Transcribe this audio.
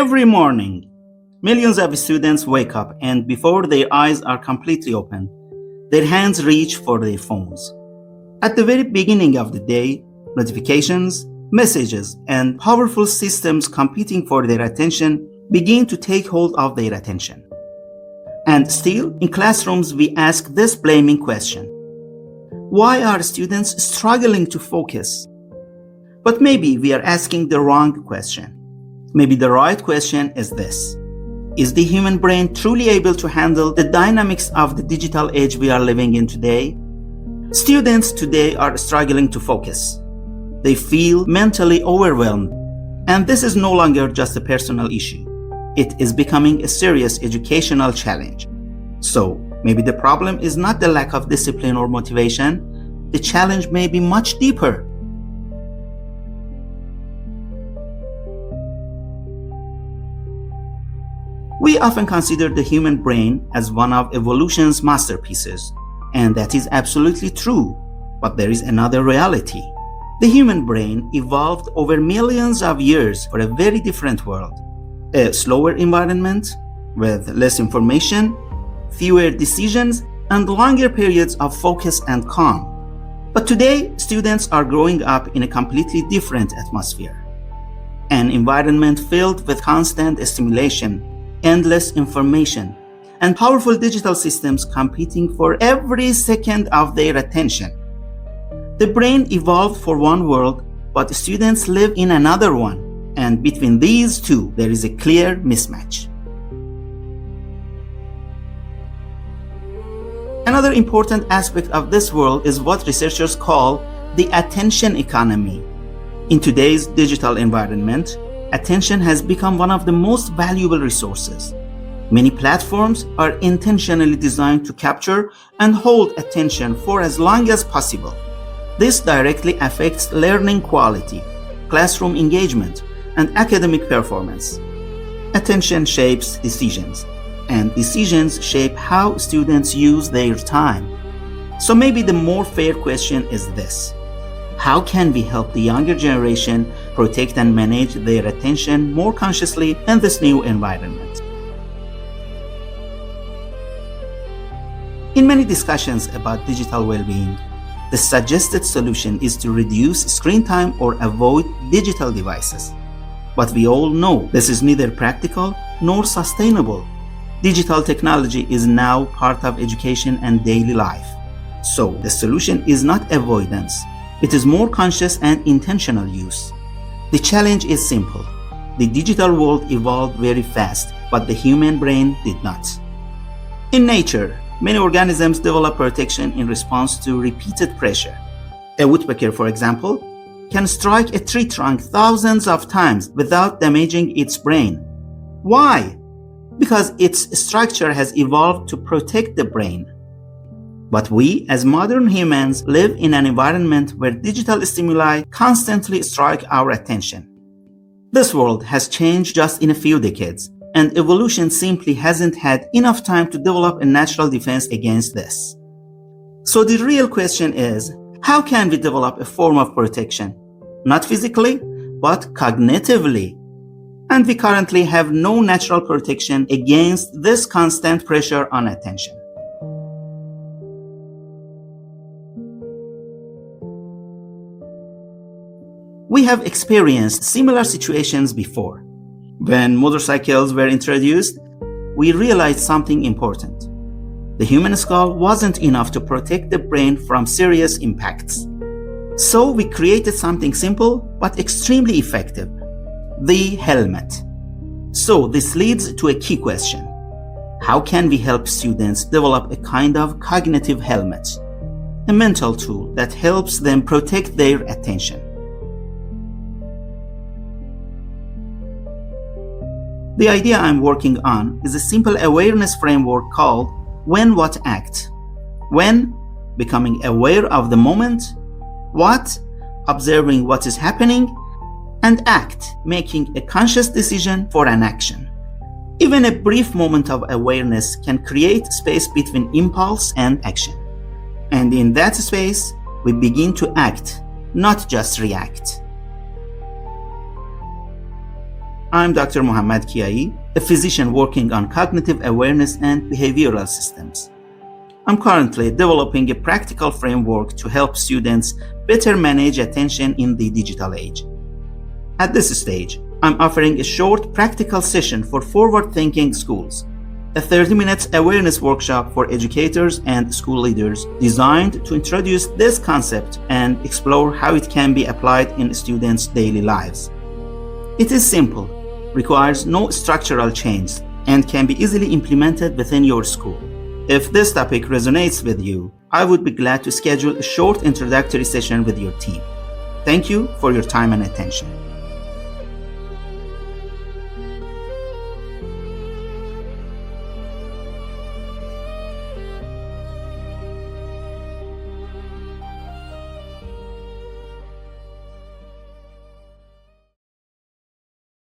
Every morning, millions of students wake up and before their eyes are completely open, their hands reach for their phones. At the very beginning of the day, notifications, messages, and powerful systems competing for their attention begin to take hold of their attention. And still, in classrooms, we ask this blaming question. Why are students struggling to focus? But maybe we are asking the wrong question. Maybe the right question is this. Is the human brain truly able to handle the dynamics of the digital age we are living in today? Students today are struggling to focus. They feel mentally overwhelmed, and this is no longer just a personal issue. It is becoming a serious educational challenge. So, maybe the problem is not the lack of discipline or motivation. The challenge may be much deeper. We often consider the human brain as one of evolution's masterpieces, and that is absolutely true. But there is another reality. The human brain evolved over millions of years for a very different world. A slower environment with less information, fewer decisions, and longer periods of focus and calm. But today, students are growing up in a completely different atmosphere. An environment filled with constant stimulation, endless information, and powerful digital systems competing for every second of their attention. The brain evolved for one world, but students live in another one. And between these two, there is a clear mismatch. Another important aspect of this world is what researchers call the attention economy. In today's digital environment, attention has become one of the most valuable resources. Many platforms are intentionally designed to capture and hold attention for as long as possible. This directly affects learning quality, classroom engagement, and academic performance. Attention shapes decisions, and decisions shape how students use their time. So maybe the more fair question is this. How can we help the younger generation protect and manage their attention more consciously in this new environment? In many discussions about digital well-being, the suggested solution is to reduce screen time or avoid digital devices. But we all know this is neither practical nor sustainable. Digital technology is now part of education and daily life. So the solution is not avoidance. It is more conscious and intentional use. The challenge is simple. The digital world evolved very fast, but the human brain did not. In nature, many organisms develop protection in response to repeated pressure. A woodpecker, for example, can strike a tree trunk thousands of times without damaging its brain. Why? Because its structure has evolved to protect the brain. But we, as modern humans, live in an environment where digital stimuli constantly strike our attention. This world has changed just in a few decades, and evolution simply hasn't had enough time to develop a natural defense against this. So the real question is, how can we develop a form of protection? Not physically, but cognitively. And we currently have no natural protection against this constant pressure on attention. We have experienced similar situations before. When motorcycles were introduced, we realized something important. The human skull wasn't enough to protect the brain from serious impacts. So we created something simple but extremely effective, the helmet. So this leads to a key question. How can we help students develop a kind of cognitive helmet, a mental tool that helps them protect their attention? The idea I'm working on is a simple awareness framework called WhenWhatAct. When, becoming aware of the moment. What, observing what is happening. And act, making a conscious decision for an action. Even a brief moment of awareness can create space between impulse and action. And in that space, we begin to act, not just react. I'm Dr. Mohammad Kiai, a physician working on cognitive awareness and behavioral systems. I'm currently developing a practical framework to help students better manage attention in the digital age. At this stage, I'm offering a short practical session for forward-thinking schools, a 30-minute awareness workshop for educators and school leaders designed to introduce this concept and explore how it can be applied in students' daily lives. It is simple, requires no structural change, and can be easily implemented within your school. If this topic resonates with you, I would be glad to schedule a short introductory session with your team. Thank you for your time and attention.